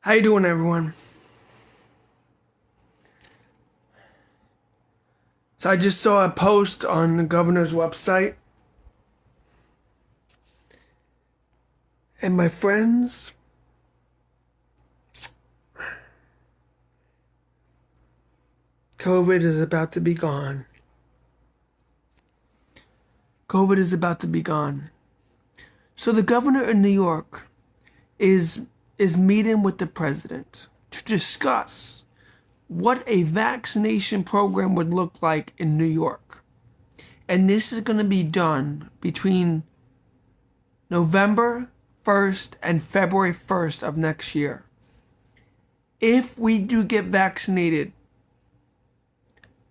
How you doing, everyone? So I just saw a post on the governor's website, and my friends, COVID is about to be gone. COVID is about to be gone. So the governor in New York is is meeting with the president to discuss what a vaccination program would look like in New York. And this is going to be done between November 1st and February 1st of next year. If we do get vaccinated,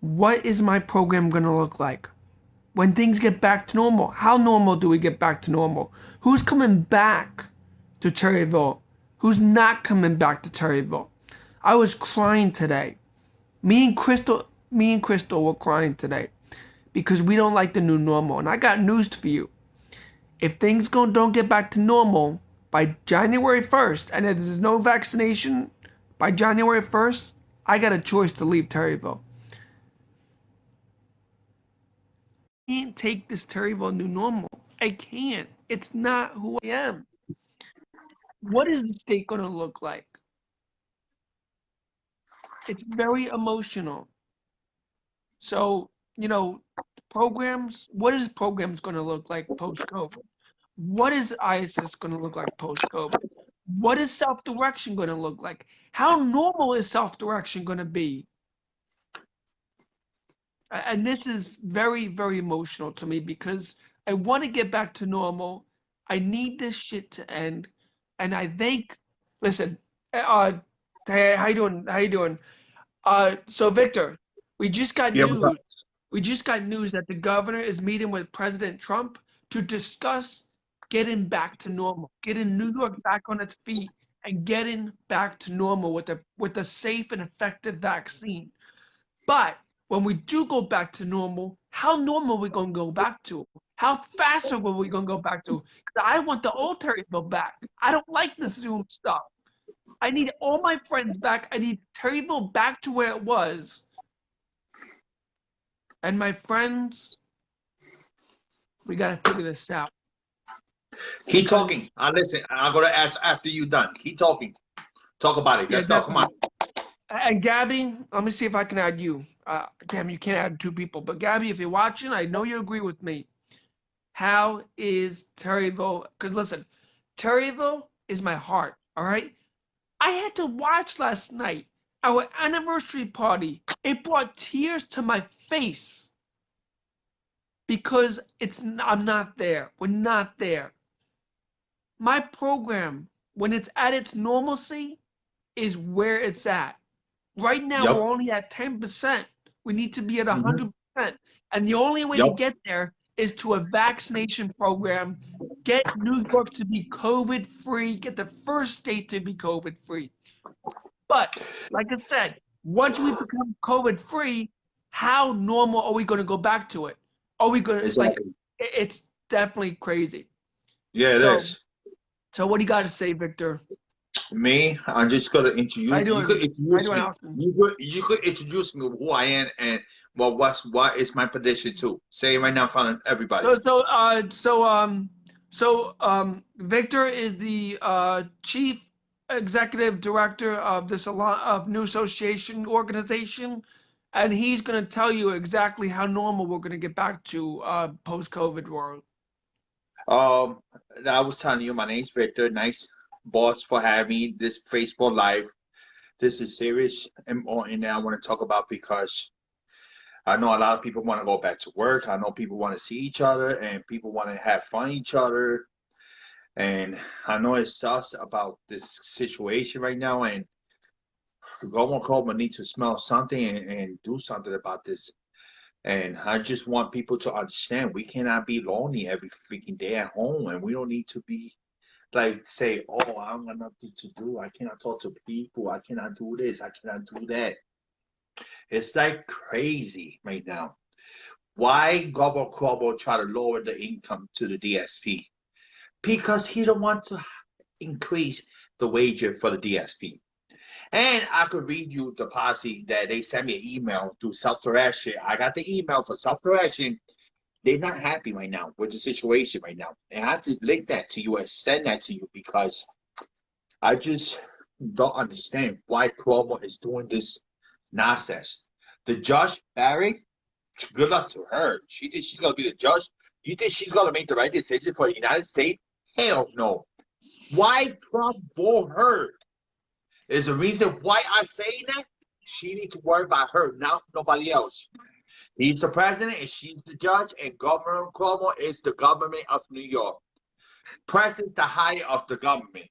what is my program going to look like? When things get back to normal, how normal do we get back to normal? Who's coming back to Terryville? Who's not coming back to Terryville? I was crying today. Me and Crystal were crying today because we don't like the new normal. And I got news for you. If things don't get back to normal by January 1st, and if there's no vaccination by January 1st, I got a choice to leave Terryville. I can't take this Terryville new normal. I can't. It's not who I am. What is the state going to look like? It's very emotional. So, programs, what is programs going to look like post-COVID? What is ISIS going to look like post-COVID? What is self-direction going to look like? How normal is self-direction going to be? And this is very, very emotional to me because I want to get back to normal. I need this shit to end. And I think, listen, uh, hey, how you doing? How you doing? So Victor, we just got Yeah, what's up? news. We just got news that the governor is meeting with President Trump to discuss getting back to normal, getting New York back on its feet, and getting back to normal with a safe and effective vaccine. But when we do go back to normal, how normal are we gonna go back to? How fast are we gonna go back to? 'Cause I want the old Terryville back. I don't like the Zoom stuff. I need all my friends back. I need Terryville back to where it was. And my friends, we gotta figure this out Keep talking. because I listen. I'm gonna ask after you done. Keep talking. Talk about it. yeah, Let's go. Come on. definitely. And Gabby, let me see if I can add you. Damn, you can't add two people. But Gabby, if you're watching, I know you agree with me. How is Terryville? Because listen, Terryville is my heart. All right. I had to watch last night our anniversary party. It brought tears to my face because I'm not there. We're not there. My program, when it's at its normalcy, is where it's at. Right now, Yep. we're only at 10%. We need to be at Hmm. 100%. And the only way to Yep. get there is to a vaccination program, get New York to be COVID free, get the first state to be COVID free. But like I said, once we become COVID free, how normal are we going to go back to it? Are we going to, like, Exactly. it's definitely crazy. Yeah, it So, is. so what do you got to say, Victor? Me, I'm just gonna How you introduce. You could doing? How you introduce doing, me. Austin? You could introduce me who I am and what is my position too. Say it right now in front of everybody. Victor is the chief executive director of this of new association organization, and he's going to tell you exactly how normal we're going to get back to post-COVID world. Um, I was telling you, my name's Victor. Nice boss for having me this Facebook Live. This is serious and important that I want to talk about because I know a lot of people want to go back to work. I know people want to see each other and people want to have fun each other. And I know it sucks about this situation right now. And Global Cobra need to smell something and do something about this. And I just want people to understand we cannot be lonely every freaking day at home. And we don't need to be like say, oh, I don't got nothing to do. I cannot talk to people. I cannot do this. I cannot do that. It's like crazy right now. Why Gobble Crobble try to lower the income to the DSP? Because he don't want to. increase the wager for the DSP. And I could read you the policy that they sent me an email through self-direction. I got the email for self-direction. They're not happy right now with the situation right now. And I have to link that to you and send that to you because I just don't understand why Cuomo is doing this nonsense. The judge, Barry, good luck to her. She thinks she's gonna be the judge. You think she's gonna make the right decision for the United States? Hell no. Why Trump vote her is the reason why I say that. She needs to worry about her, not nobody else. He's the president and she's the judge, and Governor Cuomo is the government of New York. President's the higher of the government.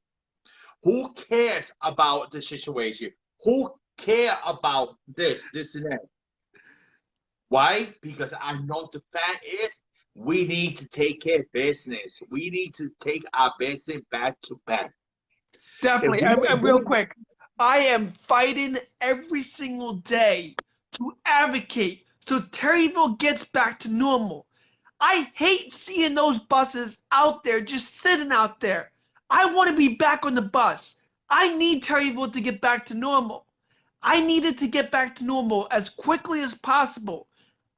Who cares about the situation? Who care about this and that? Why? Because I know the fact is we need to take care of business. We need to take our business back to back. If Definitely. we don't And real do quick, I am fighting every single day to advocate so Terryville gets back to normal. I hate seeing those buses out there, just sitting out there. I want to be back on the bus. I need Terryville to get back to normal. I need it to get back to normal as quickly as possible.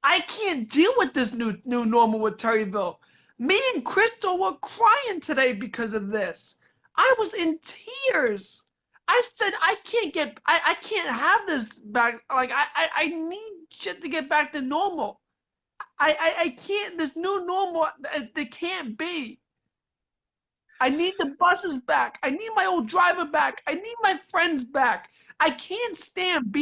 I can't deal with this new normal with Terryville. Me and Crystal were crying today because of this. I was in tears. I said I can't have this back. Like I need shit to get back to normal. I can't, this new normal, there can't be. I need the buses back. I need my old driver back. I need my friends back. I can't stand,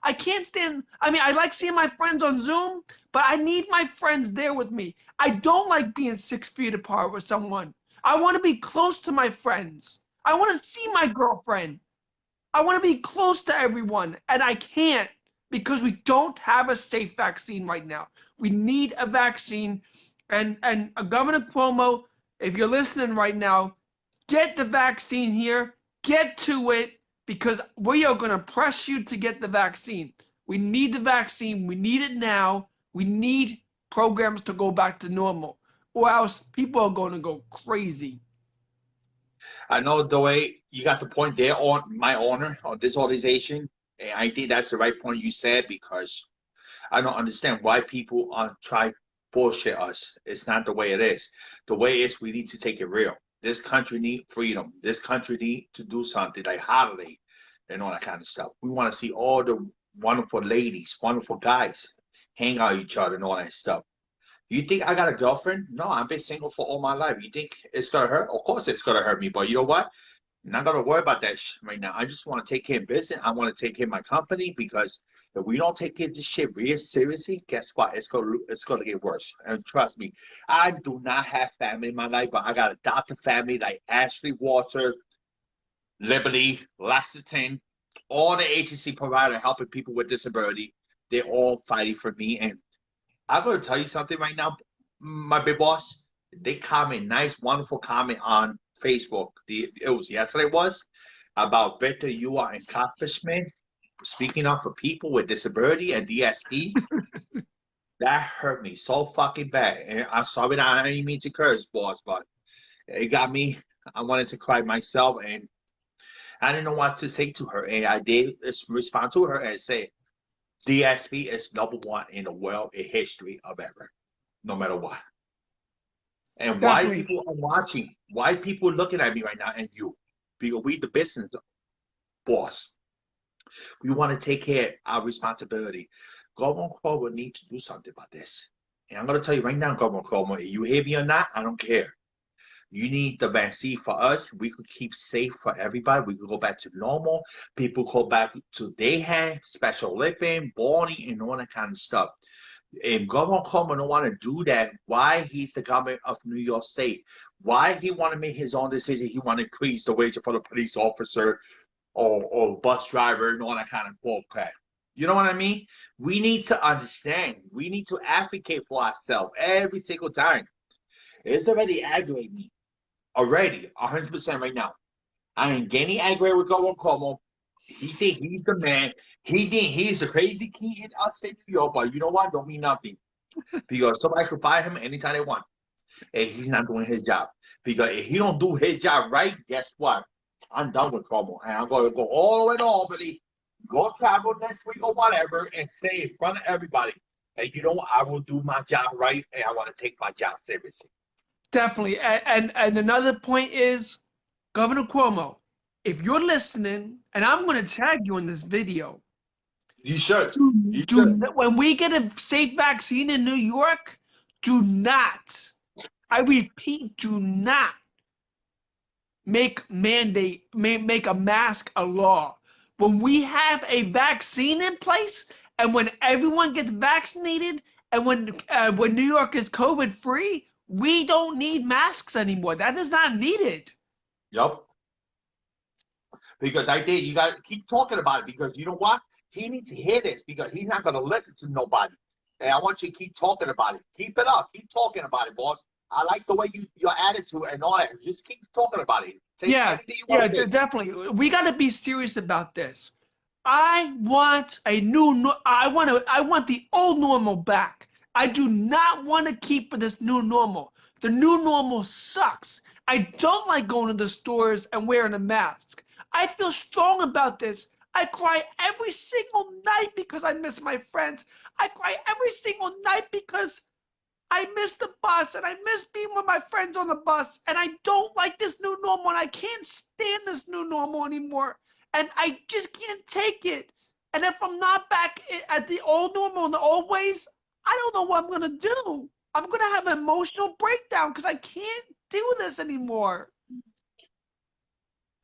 I mean, I like seeing my friends on Zoom, but I need my friends there with me. I don't like being 6 feet apart with someone. I want to be close to my friends. I want to see my girlfriend. I want to be close to everyone, and I can't because we don't have a safe vaccine right now. We need a vaccine, and Governor Cuomo, if you're listening right now, get the vaccine here, get to it, because we are going to press you to get the vaccine. We need the vaccine. We need it now. We need programs to go back to normal, or else people are going to go crazy. I know the way you got the point there on my honor on this organization. And I think that's the right point you said because I don't understand why people try bullshit us. It's not the way it is. The way is we need to take it real. This country need freedom. This country need to do something like holiday and all that kind of stuff. We want to see all the wonderful ladies, wonderful guys hang out with each other and all that stuff. You think I got a girlfriend? No, I've been single for all my life. You think it's gonna hurt? Of course it's gonna hurt me, but you know what? I'm not gonna worry about that right now. I just want to take care of business. I want to take care of my company because if we don't take care of this shit real seriously, guess what? It's gonna get worse. And trust me, I do not have family in my life, but I got adopted family like Ashley Walter, Liberty, Lexington, all the agency provider helping people with disability. They're all fighting for me, and I'm going to tell you something right now, my big boss. They comment nice, wonderful comment on Facebook. It was yesterday was about better you are accomplishment. Speaking up for people with disability and DSP. That hurt me so fucking bad. And I'm sorry that I didn't mean to curse, boss, but it got me. I wanted to cry myself, and I didn't know what to say to her. And I did respond to her and say, DSP is #1 in the world in history of ever, no matter what. And why Definitely. people are watching, why people looking at me right now and you, because we the business boss. We want to take care of our responsibility. Government Cuomo need to do something about this. And I'm going to tell you right now, Government Cuomo, if you hear me or not, I don't care. You need the vaccine for us. We could keep safe for everybody. We could go back to normal. People go back to they have special living, bonding, and all that kind of stuff. If Governor Cuomo don't want to do that, why he's the governor of New York State? Why he want to make his own decision? He want to increase the wage for the police officer or bus driver and all that kind of bullcrap. You know what I mean? We need to understand. We need to advocate for ourselves every single time. It's already aggravating me. Already, 100% right now. I ain't getting aggravated with Governor Cuomo. He think he's the man. He think he's the crazy king in upstate New York. But you know what? Don't mean nothing because somebody could fire him anytime they want. and he's not doing his job. Because if he don't do his job right, guess what? I'm done with Cuomo, and I'm going to go all the way to Albany, go travel next week or whatever, and say in front of everybody, hey, you know what? I will do my job right, and I want to take my job seriously. Definitely. And another point is, Governor Cuomo, if you're listening, and I'm going to tag you in this video, You should. You should. when we get a safe vaccine in New York, do not, I repeat, do not make a mask a law. When we have a vaccine in place, and when everyone gets vaccinated, and when New York is COVID free, we don't need masks anymore. That is not needed. Yep. Because I think you got to keep talking about it, because you know what? He needs to hear this, because he's not going to listen to nobody. And I want you to keep talking about it. Keep it up. Keep talking about it, boss. I like the way your attitude and all that. Just keep talking about it. Say anything you want to say. Definitely. We got to be serious about this. I want I want the old normal back. I do not want to keep this new normal. The new normal sucks. I don't like going to the stores and wearing a mask. I feel strong about this. I cry every single night because I miss my friends. I cry every single night because I miss the bus, and I miss being with my friends on the bus, and I don't like this new normal, and I can't stand this new normal anymore, and I just can't take it. And if I'm not back at the old normal in the old ways, I don't know what I'm gonna do. I'm gonna have an emotional breakdown because I can't do this anymore.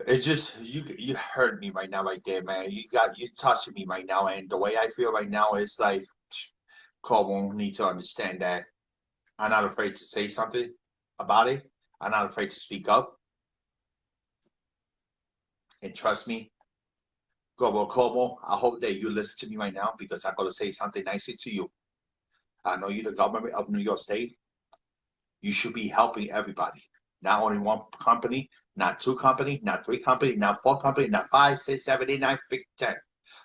It just you hurt me right now, right there, man. You touching me right now, and the way I feel right now is like, Cole need to understand that I'm not afraid to say something about it. I'm not afraid to speak up, and trust me, Como, I hope that you listen to me right now, because I'm gonna say something nicely to you. I know you're the government of New York State. You should be helping everybody. Not only one company, not two company, not three company, not four company, not 5, 6, 7, 8, 9, 10.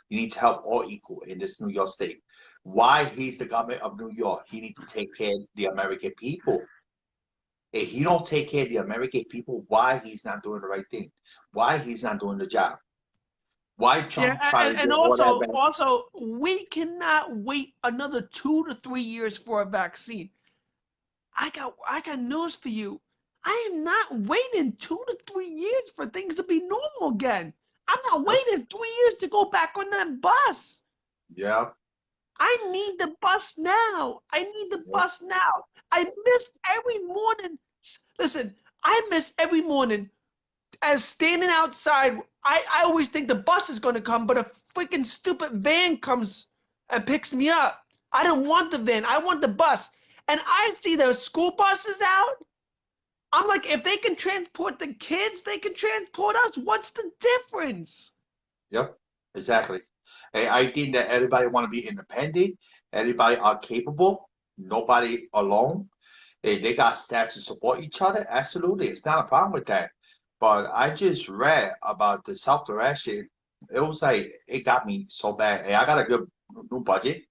You need to help all equal in this New York State. Why he's the government of New York? He needs to take care of the American people. If he don't take care of the American people, why he's not doing the right thing? Why he's not doing the job? Why Yeah, Trump try to and do all that? also we cannot wait another 2 to 3 years for a vaccine. I got news for you. I am not waiting 2 to 3 years for things to be normal again. I'm not Yep. waiting 3 years to go back on that bus. Yeah. I need the bus now. I need the Yep. bus now. I miss every morning. Listen, I miss every morning as standing outside. I always think the bus is going to come, but a freaking stupid van comes and picks me up. I don't want the van. I want the bus. And I see the school buses out. I'm like, if they can transport the kids, they can transport us. What's the difference? Yep. Exactly. And I think that everybody want to be independent. Everybody are capable. Nobody alone. They got staff to support each other. Absolutely, it's not a problem with that. But I just read about the self-direction. It was like it got me so bad. And I got a good new budget.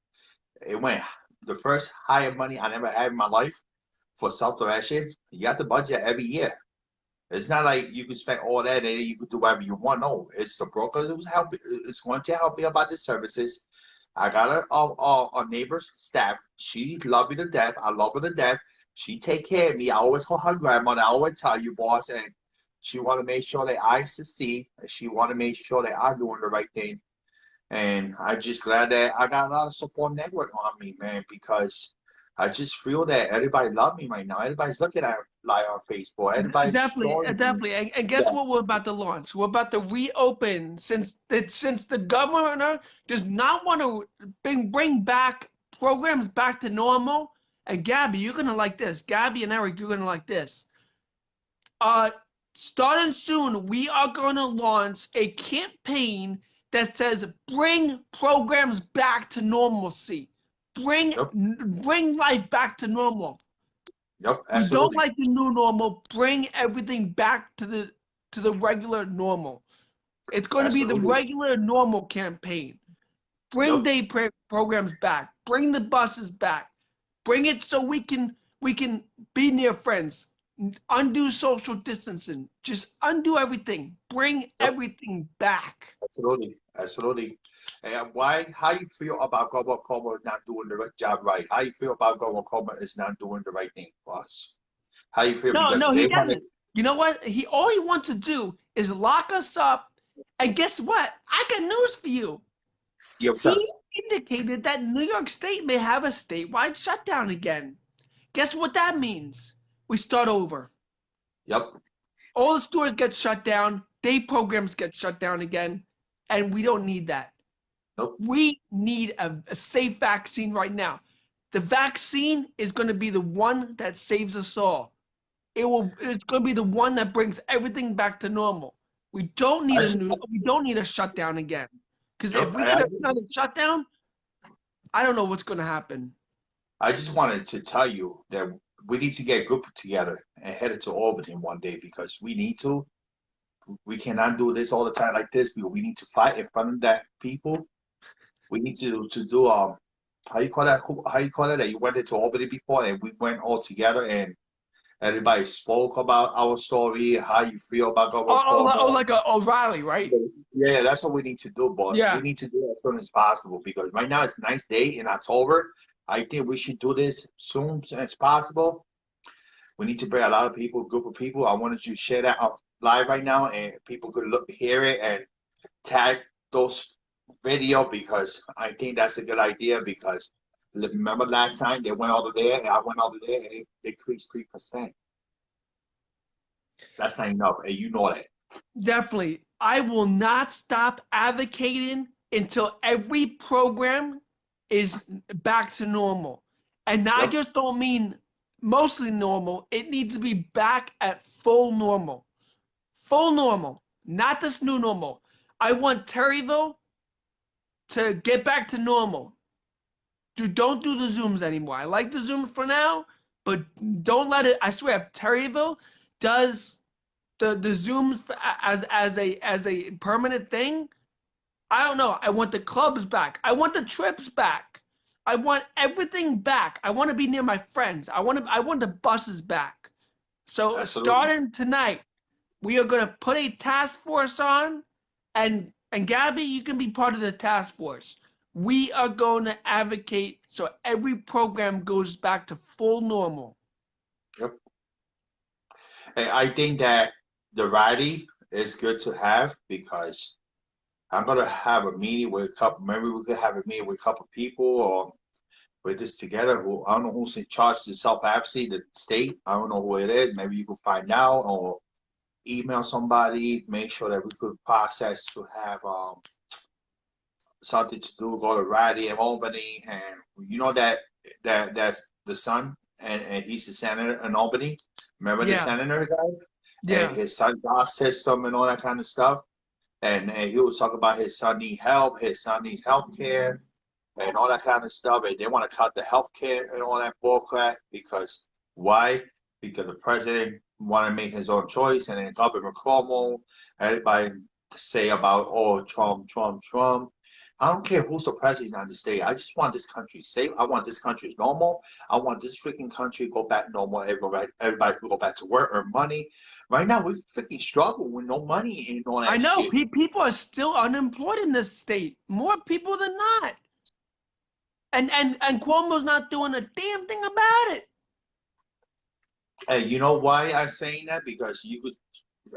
It went the first higher money I never had in my life for self-direction. You got the budget every year. It's not like you can spend all that and then you can do whatever you want. No, it's the brokers who's helping. It's going to help me about the services. I got a neighbor staff. She love me to death. I love her to death. She take care of me. I always call her grandmother. I always tell you, boss, and she want to make sure that I succeed. She want to make sure that I'm doing the right thing. And I just glad that I got a lot of support network on me, man, because I just feel that everybody love me right now. Everybody's looking at like on Facebook. Everybody's Definitely, showing me. definitely. And guess Yeah. what we're about to launch? We're about to reopen since the governor does not want to bring back programs back to normal. And Gabby, you're gonna like this. Gabby and Eric, you're gonna like this. Uh, Starting soon, we are gonna launch a campaign that says bring programs back to normalcy. Yep. Bring life back to normal. Yep. We don't Absolutely. like the new normal. Bring everything back to the regular normal. It's going to be the Absolutely. regular normal campaign. Bring Yep. day programs back. Bring the buses back. Bring it so we can We can be near friends, undo social distancing, just undo everything, bring Yep, everything back. absolutely, absolutely. And why? How you feel about Governor Cuomo is not doing the right job right? How you feel about Governor Cuomo is not doing the right thing for us? How you feel? No, Because no, he they want to. doesn't. You know what? He all he wants to do is lock us up. And guess what? I got news for you. Yeah, what's up? He indicated that New York State may have a statewide shutdown again. Guess what that means? We start over. Yep. All the stores get shut down, day programs get shut down again, and we don't need that. Nope. We need a safe vaccine right now. The vaccine is going to be the one that saves us all. It's going to be the one that brings everything back to normal. I just. We don't need a shutdown again. Because Yep. if we get another shutdown, I don't know what's going to happen. I just wanted to tell you that we need to get a group together and head to Albany one day because we need to. We cannot do this all the time like this because we need to fight in front of that people. We need to do how you call that? How you call it? That you went into Albany before and we went all together and everybody spoke about our story, how you feel about Governor Cuomo. Like a O'Reilly, right? Yeah, that's what we need to do, boss. We Yeah, need to do it as soon as possible because right now it's a nice day in October. I think we should do this soon as possible. We need to bring a lot of people, group of people. I wanted you to share that out live right now, and people could look, hear it, and tag those video because I think that's a good idea. Because remember last time they went over there, and I went over there, and they decreased 3%. That's not enough, and you know that. definitely. I will not stop advocating until every program is back to normal. And I Yep, just don't mean mostly normal. It needs to be back at full normal. Full normal, not this new normal. I want Terryville to get back to normal. Don't do the Zooms anymore. I like the Zooms for now, but don't let it. I swear, if Terryville does the Zooms as a permanent thing, I don't know. I want the clubs back. I want the trips back. I want everything back. I want to be near my friends. I want the buses back. So absolutely. starting tonight, we are going to put a task force on, and Gabby, you can be part of the task force. We are going to advocate so every program goes back to full normal. Yep. And I think that the rally is good to have because I'm gonna have a meeting with a couple. Maybe we could have a meeting with a couple people, or put this together. Who I don't know who's in charge of the self advocacy, the state. I don't know who it is. Maybe you can find out or email somebody. Make sure that we could process to have something to do. Go to rally in Albany, and you know that's the son, and he's the senator in Albany. Remember the Yeah, senator guy, and yeah, his son's autism and all that kind of stuff. And he was talking about his son need help, his son needs health care, and all that kind of stuff. And they want to cut the health care and all that bullcrap because why? Because the president want to make his own choice, and then Governor Cuomo, everybody say about oh Trump, Trump, Trump. I don't care who's the president of the United States. I just want this country safe. I want this country normal. I want this freaking country to go back normal. Everybody can go back to work, earn money. Right now, we freaking struggle with no money and all I that know. shit. People are still unemployed in this state. More people than not. And Cuomo's not doing a damn thing about it. And you know why I'm saying that? Because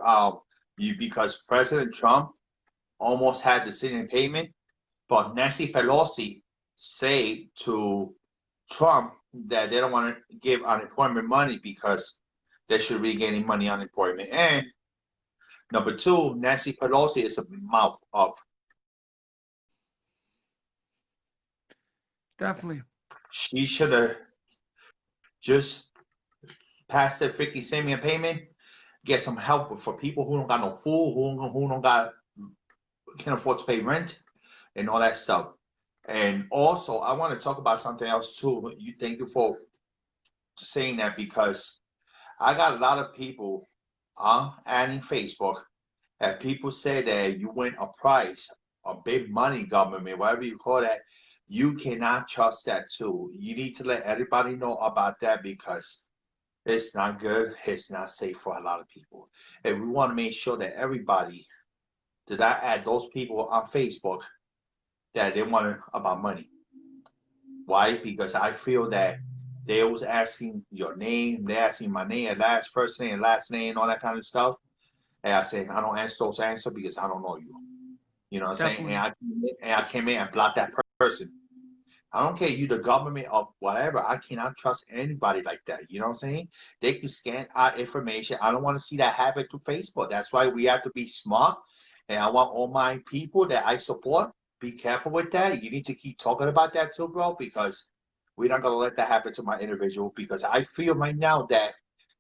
um, because President Trump almost had the sitting payment, but Nancy Pelosi say to Trump that they don't want to give unemployment money because they should be getting money unemployment. And number two, Nancy Pelosi is a mouth of. Definitely. She should have just passed the freaking semi payment, get some help for people who don't got no food, who don't got can afford to pay rent and all that stuff. And also, I want to talk about something else too. You thank you for saying that because I got a lot of people adding Facebook that people say that you win a prize, a big money government, whatever you call that. You cannot trust that too. You need to let everybody know about that because it's not good. It's not safe for a lot of people. And we want to make sure that everybody did I add those people on Facebook that they want about money. Why? Because I feel that they was asking your name, they asking my name, last first name, last name, all that kind of stuff. And I said, I don't answer those answers because I don't know you. You know what I'm saying? Definitely. And I came in and blocked that person. I don't care you the government or whatever. I cannot trust anybody like that. You know what I'm saying? They can scan our information. I don't want to see that happen to Facebook. That's why we have to be smart. And I want all my people that I support, be careful with that. You need to keep talking about that too, bro, because we're not gonna let that happen to my individual. Because I feel right now that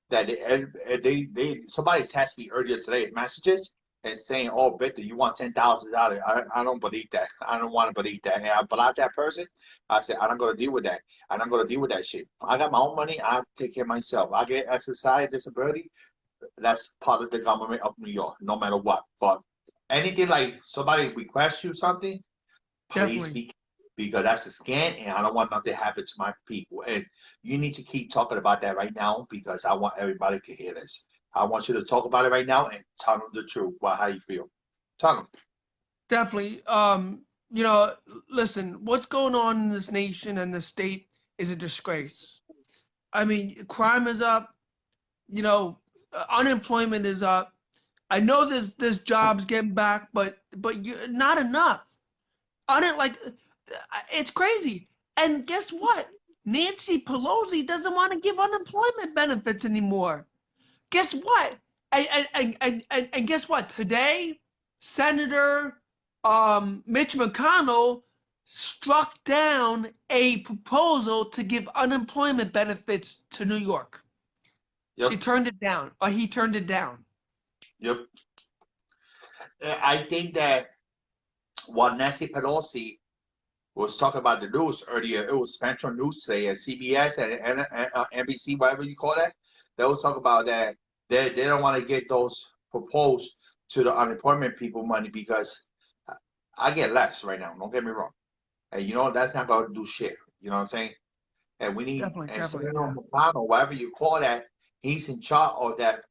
they somebody texted me earlier today messages and saying, "Oh, Victor, you want $10,000?" I don't believe that. I don't want to believe that. And I blocked that person. I said, I'm not gonna deal with that. I'm not gonna deal with that shit. I got my own money. I take care of myself. I get exercise disability. That's part of the government of New York, no matter what. But anything like somebody requests you something, please Definitely. be because that's a scam and I don't want nothing to happen to my people. And you need to keep talking about that right now because I want everybody to hear this. I want you to talk about it right now and tell them the truth about how you feel. Tell them. Definitely. You know, listen, what's going on in this nation and the state is a disgrace. I mean, crime is up, you know, unemployment is up. I know there's jobs getting back, but not enough. Like it's crazy. And guess what? Nancy Pelosi doesn't want to give unemployment benefits anymore. Guess what? And guess what? Today, Senator Mitch McConnell struck down a proposal to give unemployment benefits to New York. She Yep. turned it down, or he turned it down. Yep. I think that what Nancy Pelosi was talking about the news earlier, it was Central News today at CBS and NBC, whatever you call that. They was talking about that they don't want to get those proposed to the unemployment people money because I get less right now. Don't get me wrong. And you know that's not going to do shit. You know what I'm saying? And we need Definitely, and definitely, Senator yeah. McConnell, whatever you call that, he's in charge of that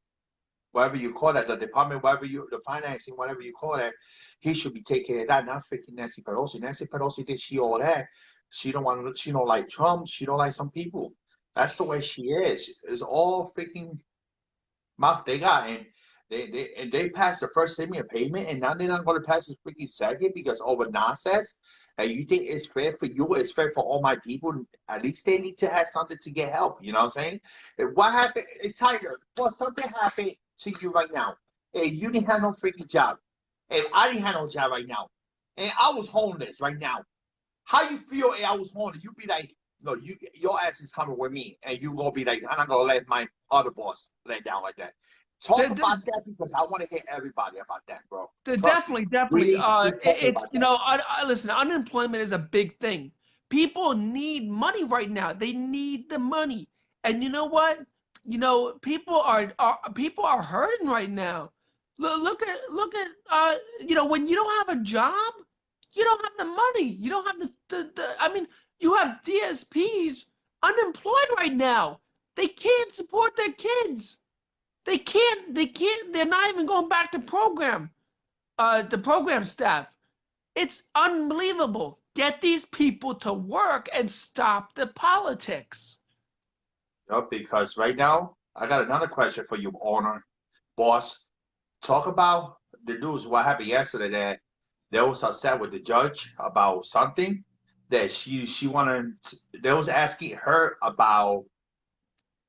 whatever you call that, the department, whatever you, the financing, whatever you call that, he should be taking care of that, not freaking Nancy Pelosi. Nancy Pelosi did she all that. She don't want, she don't like Trump. She don't like some people. That's the way she is. It's all freaking mouth they got, and they passed the first stimulus payment, and now they're not going to pass the freaking second because over nonsense. And you think it's fair for you? It's fair for all my people. At least they need to have something to get help. You know what I'm saying? And what happened? It's Tiger. Well, something happened to you right now, and you didn't have no freaking job, and I didn't have no job right now, and I was homeless right now. How you feel? And I was homeless. You be like, no, your ass is coming with me, and you gonna be like, I'm not gonna let my other boss lay down like that. Talk The, about the, that because I want to hear everybody about that, bro. Trust me. Definitely, We definitely. need to keep talking It's about you that. know, listen. Unemployment is a big thing. People need money right now. They need the money, and you know what? You know, people are hurting right now. Look at you know, when you don't have a job, you don't have the money. You don't have the I mean, you have DSPs unemployed right now. They can't support their kids. They can't, they're not even going back to the program staff. It's unbelievable. Get these people to work and stop the politics. Because right now, I got another question for you, owner, boss. Talk about the news. What happened yesterday that they was upset with the judge about something that she wanted. They was asking her about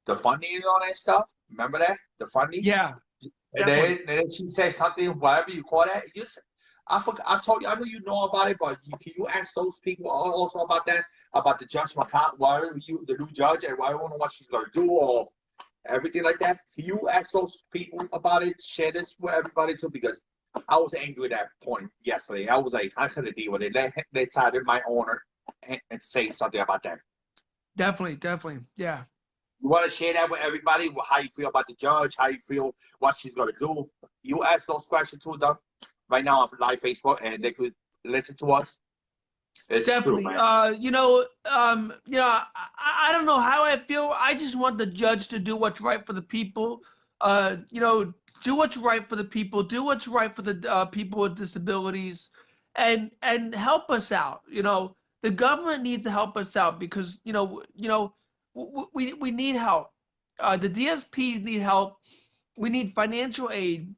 the funding and all that stuff. Remember that the funding? Yeah, And definitely. then she said something, whatever you call that. Just I forgot. I told you. I know you know about it, but can you ask those people also about that, about the judge McConnell, whatever you, the new judge, and I don't know what she's gonna do or everything like that. Can you ask those people about it? Share this with everybody too, because I was angry at that point yesterday. I was like, I couldn't deal with it. They tied my owner and say something about that. Definitely, definitely. Yeah. You want to share that with everybody? How you feel about the judge? How you feel what she's gonna do? You ask those questions to them right now on live Facebook, and they could listen to us. It's true, Definitely. man. I don't know how I feel. I just want the judge to do what's right for the people. Do what's right for the people. Do what's right for the people with disabilities, and help us out. The government needs to help us out because we need help. The DSPs need help. We need financial aid,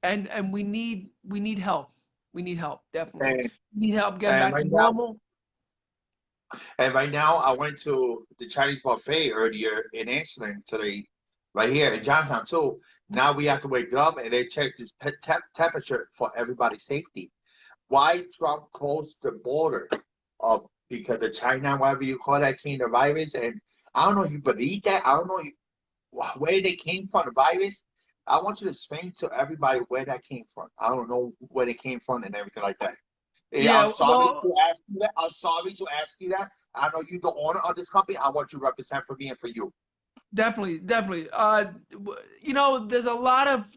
and we need help. We need help, definitely. And We need help getting and back right to now, normal. I went to the Chinese buffet earlier in Amsterdam today, right here in Johnstown too. Now we have to wake up and they check the temperature for everybody's safety. Why Trump closed the border of because the China, whatever you call that, came the virus, and I don't know if you believe that. I don't know where they came from, the virus. I want you to explain to everybody where that came from. I don't know where they came from and everything like that. I'm Yeah, sorry well, to ask you that. I'm sorry to ask you that. I know you're the owner of this company. I want you to represent for me and for you. definitely, definitely. There's a lot of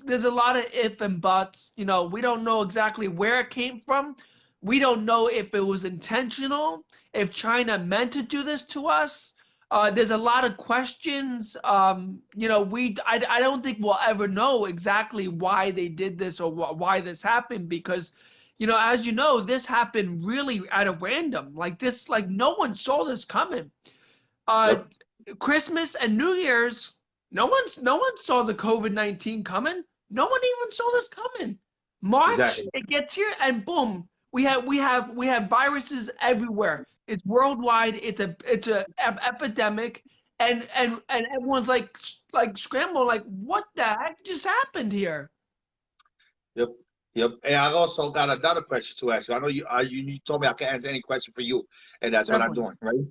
if and buts. We don't know exactly where it came from. We don't know if it was intentional, if China meant to do this to us. There's a lot of questions. I don't think we'll ever know exactly why they did this or why this happened because, as you know, this happened really at a random. Like this, like no one saw this coming. Uh, Yep, Christmas and New Year's, no one saw the COVID-19 coming. No one even saw this coming. March, exactly, it gets here, and boom, we have viruses everywhere. It's worldwide. It's a epidemic, and everyone's like scrambling, like what the heck just happened here? yep, yep. And I also got another question to ask you. I know you told me I can answer any question for you, and that's what I'm Definitely. doing, right?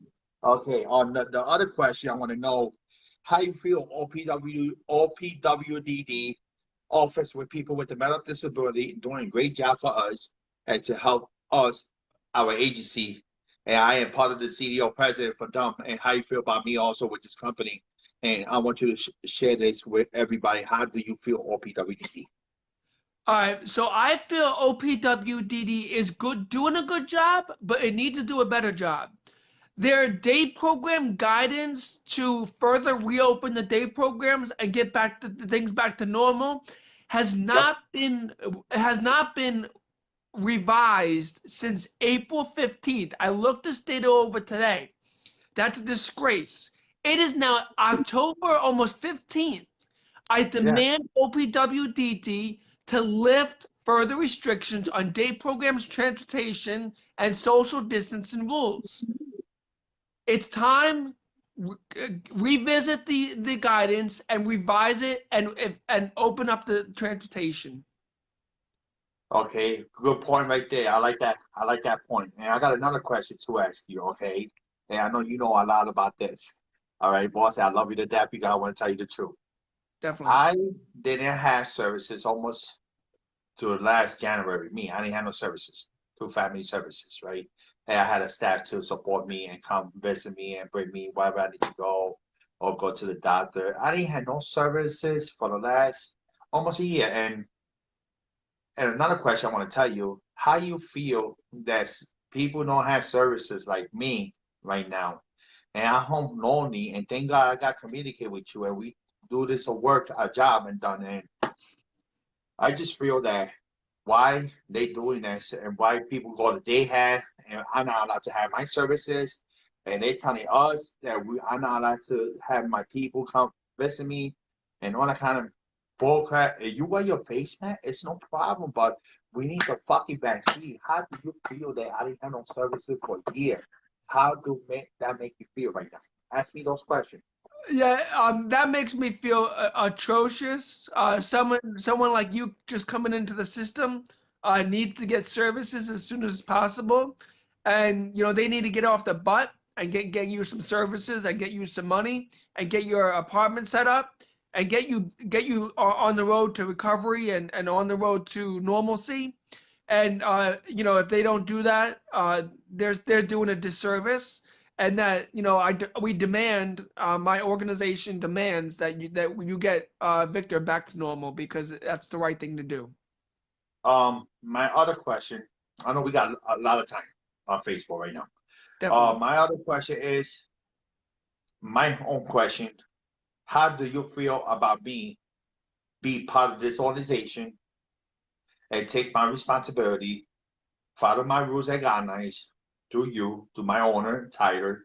Okay. On the other question, I want to know how you feel OPWDD office with people with the mental disability doing a great job for us and to help us, our agency. And I am part of the CDO president for them. And how you feel about me also with this company. And I want you to share this with everybody. How do you feel OPWDD? All right, so I feel OPWDD is good, doing a good job, but it needs to do a better job. Their day program guidance to further reopen the day programs and get back to the things back to normal has Yep. not been has not been revised since April 15th. I looked this data over today. That's a disgrace. It is now October almost 15th. I Yeah. demand OPWDD to lift further restrictions on day programs, transportation, and social distancing rules. It's time revisit the guidance and revise it and open up the transportation. Okay. Good point right there. I like that. I like that point. And I got another question to ask you. Okay. And I know you know a lot about this. All right, boss. I love you to death because I want to tell you the truth. Definitely. I didn't have services almost to last January. I didn't have no services to family services, right? And I had a staff to support me and come visit me and bring me wherever I need to go or go to the doctor. I didn't have no services for the last almost a year. And another question I want to tell you, how you feel that people don't have services like me right now. And I'm home lonely and thank God I got communicate with you and we do this work, a job and done. And I just feel that why they doing this and why people go to day have and I'm not allowed to have my services and they telling us that I'm not allowed to have my people come visit me and all that kind of bullcrap. If you wear your face mask, it's no problem, but we need the fucking vaccine. How do you feel that I didn't have no services for a year? How that make you feel right now? Ask me those questions. Yeah, that makes me feel atrocious. Someone like you just coming into the system needs to get services as soon as possible, and they need to get off the butt and get you some services and get you some money and get your apartment set up and get you on the road to recovery and on the road to normalcy. And if they don't do that, they're doing a disservice. And that we demand, my organization demands that you get Victor back to normal because that's the right thing to do. My other question, I know we got a lot of time. on Facebook right now. Definitely. My other question is my own question. How do you feel about me be part of this organization and take my responsibility, follow my rules and guidelines through you, to my owner, Tyler?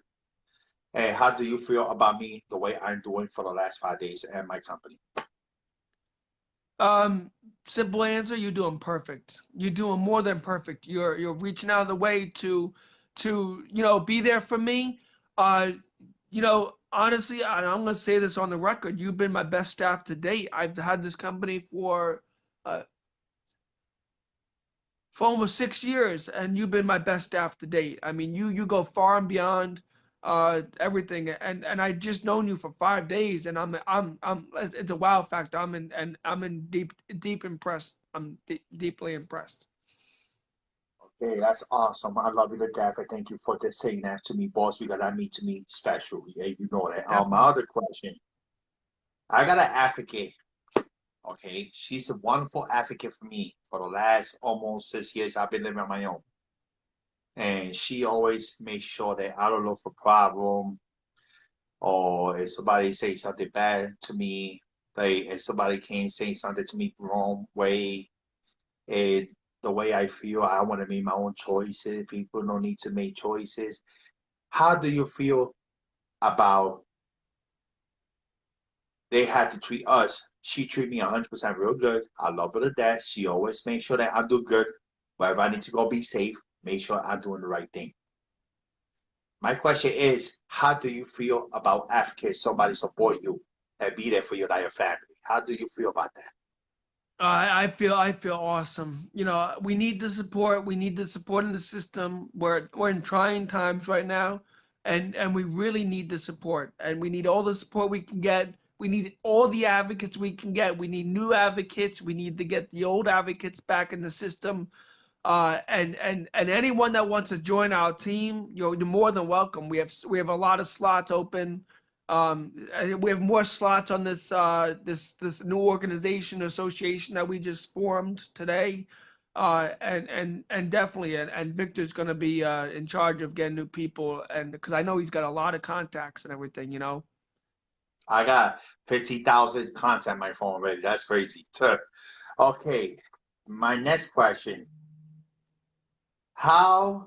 And how do you feel about me the way I'm doing for the last 5 days at my company? Um, Simple answer, you're doing perfect. You're doing more than perfect. You're reaching out of the way to be there for me. Uh, Honestly, I'm gonna say this on the record. You've been my best staff to date. I've had this company uh, for almost 6 years, and you've been my best staff to date. I mean, you go far and beyond everything, and I just known you for 5 days, and I'm it's a wow factor. I'm in deep impressed. I'm deeply impressed. Okay, that's awesome. I love you to death. And thank you for just saying that to me, boss, because that means to me special. Yeah, you know that. My Definitely. other question, I got an advocate. Okay, she's a wonderful advocate for me for the last almost 6 years I've been living on my own. And she always makes sure that I don't look for problem, or if somebody say something bad to me, like if somebody can say something to me the wrong way, and the way I feel, I want to make my own choices. People don't need to make choices. How do you feel about they had to treat us? She treat me 100% real good. I love her to death. She always makes sure that I do good. Wherever I need to go be safe, make sure I'm doing the right thing. My question is, how do you feel about after somebody support you and be there for your entire family? How do you feel about that? I feel awesome. We need the support. We need the support in the system. We're in trying times right now, and we really need the support. And we need all the support we can get. We need all the advocates we can get. We need new advocates. We need to get the old advocates back in the system. And anyone that wants to join our team, you're more than welcome. We have a lot of slots open. We have more slots on this new organization association that we just formed today. And definitely, and Victor's going to be in charge of getting new people, and because I know he's got a lot of contacts and everything. I got 50,000 contacts on my phone already. That's crazy. Okay, my next question. How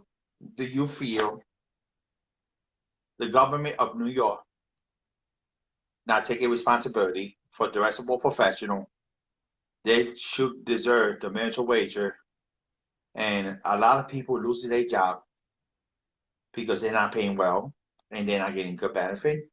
do you feel the government of New York not taking responsibility for the rest of the professional? They should deserve the minimum wage, and a lot of people losing their job because they're not paying well and they're not getting good benefit.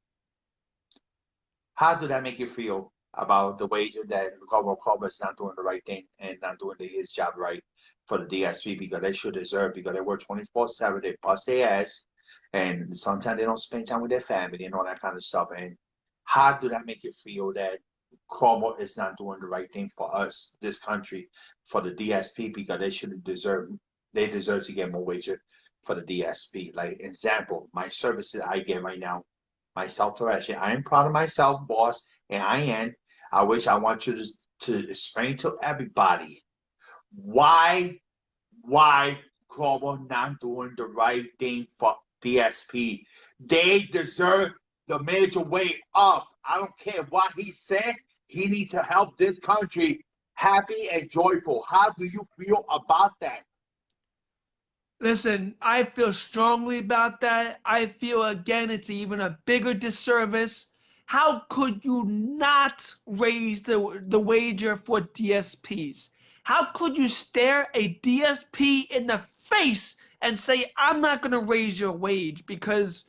How do that make you feel about the wage that Governor Cuomo is not doing the right thing and not doing his job right for the DSP, because they should deserve, because they work 24/7, they bust their ass, and sometimes they don't spend time with their family and all that kind of stuff. And how do that make you feel that Cuomo is not doing the right thing for us, this country, for the DSP, because they deserve to get more wages for the DSP. Like example, my services I get right now, my self-direction. I am proud of myself, boss, and I am. I want you to explain to everybody why why Cuomo not doing the right thing for DSP. They deserve the major way up. I don't care what he said. He needs to help this country happy and joyful. How do you feel about that? Listen, I feel strongly about that. I feel again it's even a bigger disservice. How could you not raise the wager for DSPs? How could you stare a DSP in the face and say I'm not going to raise your wage because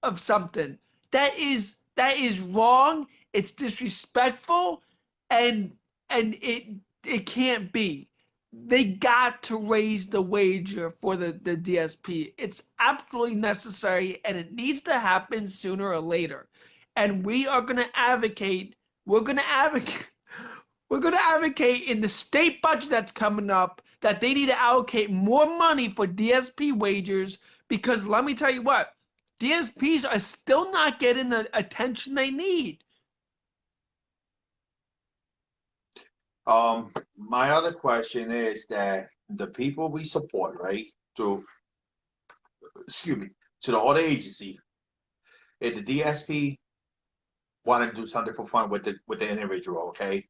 of something? That is wrong. It's disrespectful, and and it can't be. They got to raise the wager for the DSP. It's absolutely necessary, and it needs to happen sooner or later. And we are going to advocate. We're going to advocate. We're going to advocate in the state budget that's coming up that they need to allocate more money for DSP wagers, because let me tell you what, DSPs are still not getting the attention they need. My other question is that the people we support, right, through excuse me, to the other agency. If the DSP want to do something for fun with the individual, okay?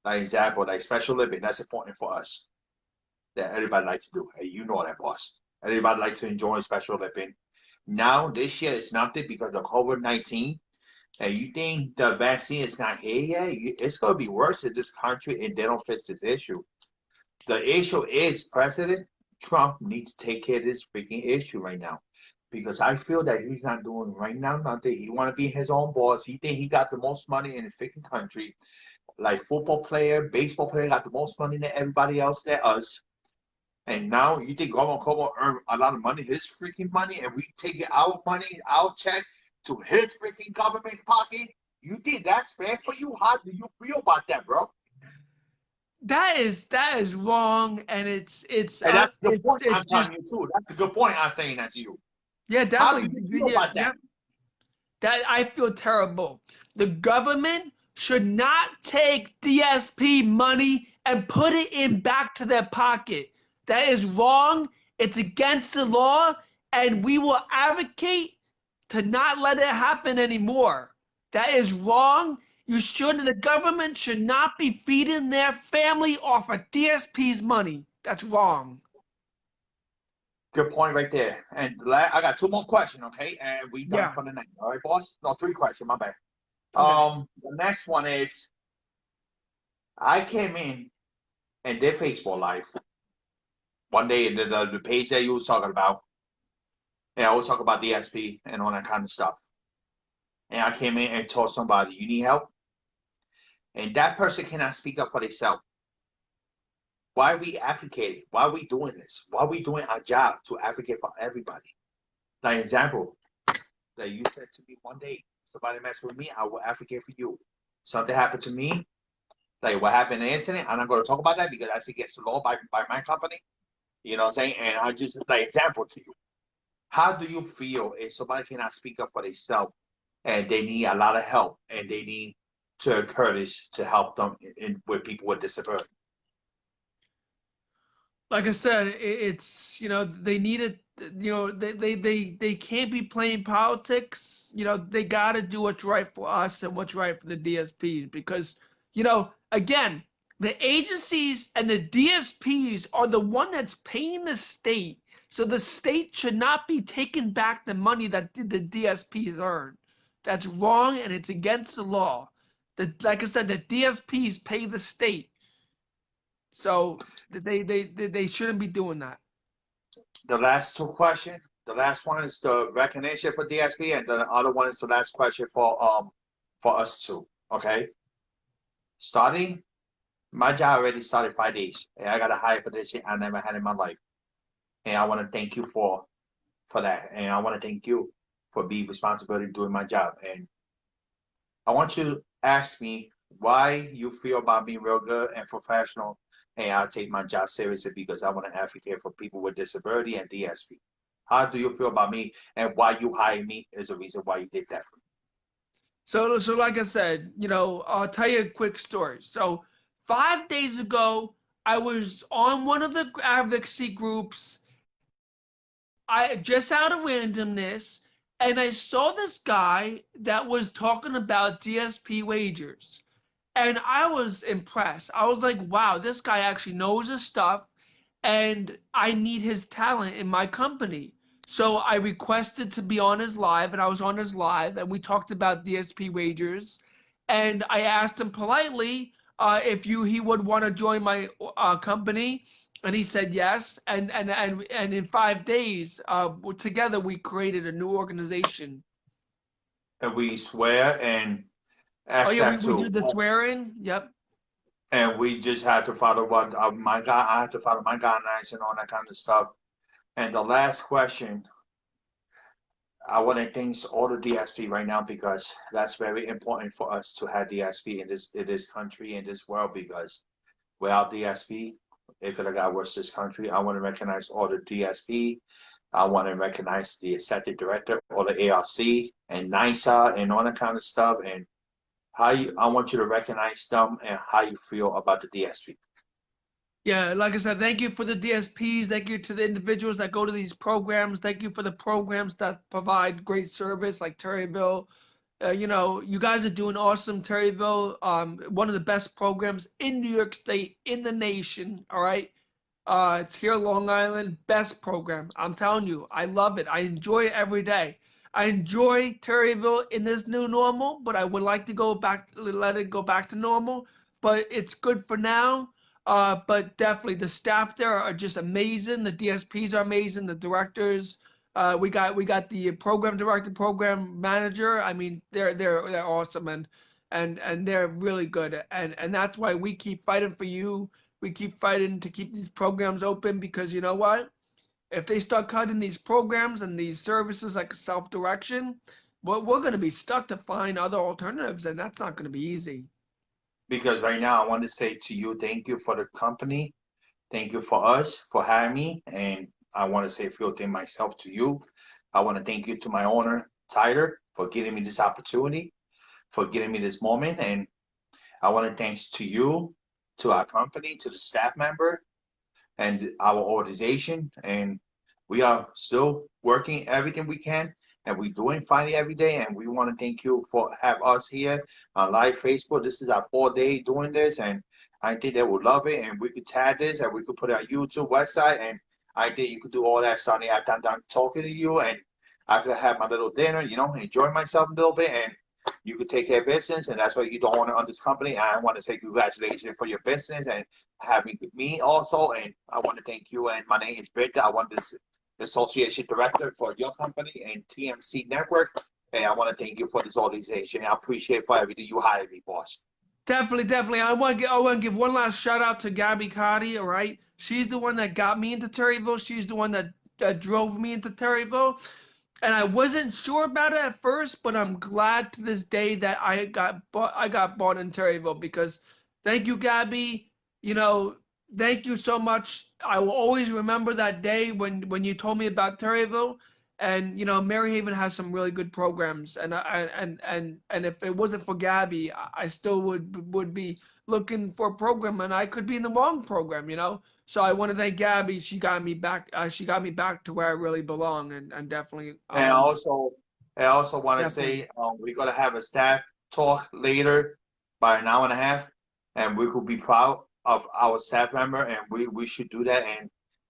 Like example, like Special Olympics, that's important for us. That everybody like to do. Hey, you know that, boss. Everybody like to enjoy Special Olympics. Now this year is nothing because of COVID-19. And you think the vaccine is not here yet? It's gonna be worse in this country, and they don't fix this issue. The issue is President Trump needs to take care of this freaking issue right now. Because I feel that he's not doing right now nothing. He want to be his own boss. He think he got the most money in the freaking country. Like football player, baseball player got the most money than everybody else than us. And now you think Governor Cuomo earn a lot of money, his freaking money, and we take our money, our check to his freaking government pocket? You think that's fair for you? How do you feel about that, bro? That is wrong, and And that's the point it's I'm just telling you too. That's a good point I'm saying that to you. yeah, How do definitely. you feel Yeah, about yeah. that? That I feel terrible. The government should not take DSP money and put it in back to their pocket. That is wrong. It's against the law, and we will advocate to not let it happen anymore. That is wrong. The government should not be feeding their family off of DSP's money. That's wrong. Good point right there. And I got two more questions, okay? And we done Yeah. for the night. All right, boss? No, three questions, my bad. Okay. The next one is I came in their Facebook Live one day in the page that you was talking about. And I was talking about DSP and all that kind of stuff. And I came in and told somebody, you need help? And that person cannot speak up for themselves. Why are we advocating? Why are we doing this? Why are we doing our job to advocate for everybody? Like example, that you said to me one day, somebody mess with me, I will advocate for you. Something happened to me, like what happened in the incident, I'm not going to talk about that because that's against the law by my company. You know what I'm saying? And I just like example to you. How do you feel if somebody cannot speak up for themselves and they need a lot of help and they need to encourage to help them with people with disability? Like I said, it's they need it. They can't be playing politics. They got to do what's right for us and what's right for the DSPs because again, the agencies and the DSPs are the one that's paying the state. So the state should not be taking back the money that the DSPs earned. That's wrong and it's against the law. Like I said, the DSPs pay the state. So they shouldn't be doing that. The last two questions. The last one is the recognition for DSP, and the other one is the last question for us too. Okay. Starting my job already started 5 days, and I got a higher position I never had in my life. And I want to thank you for that, and I want to thank you for being responsible in doing my job. And I want you to ask me why you feel about me real good and professional, and I take my job seriously because I want to advocate for people with disability and DSP. How do you feel about me and why you hired me is the reason why you did that for me. So like I said, I'll tell you a quick story. So 5 days ago, I was on one of the advocacy groups. I just out of randomness, and I saw this guy that was talking about DSP wagers. And I was impressed. I was like, wow, this guy actually knows his stuff, and I need his talent in my company. So I requested to be on his live, and I was on his live, and we talked about DSP wagers. And I asked him politely if he would want to join my company, and he said yes. And in 5 days, together we created a new organization. And we swear and Oh ask yeah, we, that we too. did the swearing. Yep. And we just had to follow what my guy. I had to follow my guidelines and all that kind of stuff. And the last question, I want to thank all the DSP right now because that's very important for us to have DSP in this country in this world because without DSP, it could have got worse this country. I want to recognize all the DSP. I want to recognize the executive director, all the ARC and NISA and all that kind of stuff. And I want you to recognize them and how you feel about the DSP. Yeah, like I said, thank you for the DSPs. Thank you to the individuals that go to these programs. Thank you for the programs that provide great service, like Terryville. You guys are doing awesome, Terryville. One of the best programs in New York State, in the nation. All right. It's here, Long Island, best program. I'm telling you, I love it. I enjoy it every day. I enjoy Terryville in this new normal, but I would like to go back, let it go back to normal. But it's good for now. But definitely the staff there are just amazing. The DSPs are amazing. The directors, we got the program director, program manager. I mean, they're awesome and they're really good. And that's why we keep fighting for you. We keep fighting to keep these programs open because you know what? If they start cutting these programs and these services like self-direction, well, we're going to be stuck to find other alternatives, and that's not going to be easy. Because right now I want to say to you, thank you for the company. Thank you for us for having me. And I want to say feel thank myself to you. I want to thank you to my owner, Tyler, for giving me this opportunity, for giving me this moment. And I want to thanks to you, to our company, to the staff member, and our organization. And we are still working everything we can, and we're doing finally every day. And we want to thank you for have us here on live Facebook. This is our 4th day doing this, and I think they would love it. And we could tag this, and we could put it on YouTube website, and I think you could do all that starting after I'm done talking to you, and I could have my little dinner, enjoy myself a little bit, and you could take care of business, and that's why you don't want to own this company. I want to say congratulations for your business and having me also. And I want to thank you. And my name is Victor. I want this association director for your company and TMC Network. And I want to thank you for this organization. I appreciate for everything you hired me, boss. Definitely, definitely. I want to give one last shout out to Gabby Cotty. All right, she's the one that got me into Terryville. She's the one that drove me into Terryville. And I wasn't sure about it at first, but I'm glad to this day that I got bought in Terryville because thank you, Gabby. You know, thank you so much. I will always remember that day when you told me about Terryville. And Maryhaven has some really good programs, and if it wasn't for Gabby, I still would be looking for a program, and I could be in the wrong program. So I want to thank Gabby. She got me back. She got me back to where I really belong, and definitely, And I also want to definitely, say we're gonna have a staff talk later by an hour and a half, and we could be proud of our staff member, and we should do that. And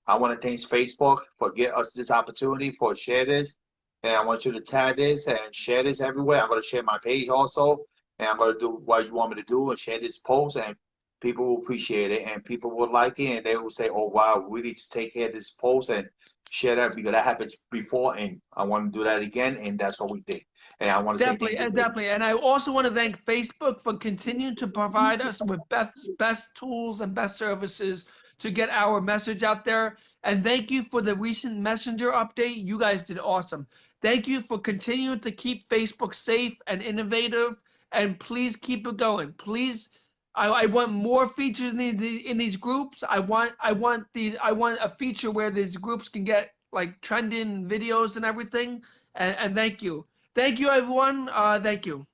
I want to thank Facebook for getting us this opportunity for share this, and I want you to tag this and share this everywhere. I'm gonna share my page also, and I'm gonna do what you want me to do and share this post, and people will appreciate it, and people will like it, and they will say, "Oh wow, we need to take care of this post and share that because that happens before, and I want to do that again, and that's what we did. And I want to say definitely, thank you and for definitely, and I also want to thank Facebook for continuing to provide us with best tools and best services to get our message out there. And thank you for the recent Messenger update. You guys did awesome. Thank you for continuing to keep Facebook safe and innovative. And please keep it going. Please, I want more features in these groups. I want a feature where these groups can get like trending videos and everything. And thank you. Thank you, everyone. Thank you.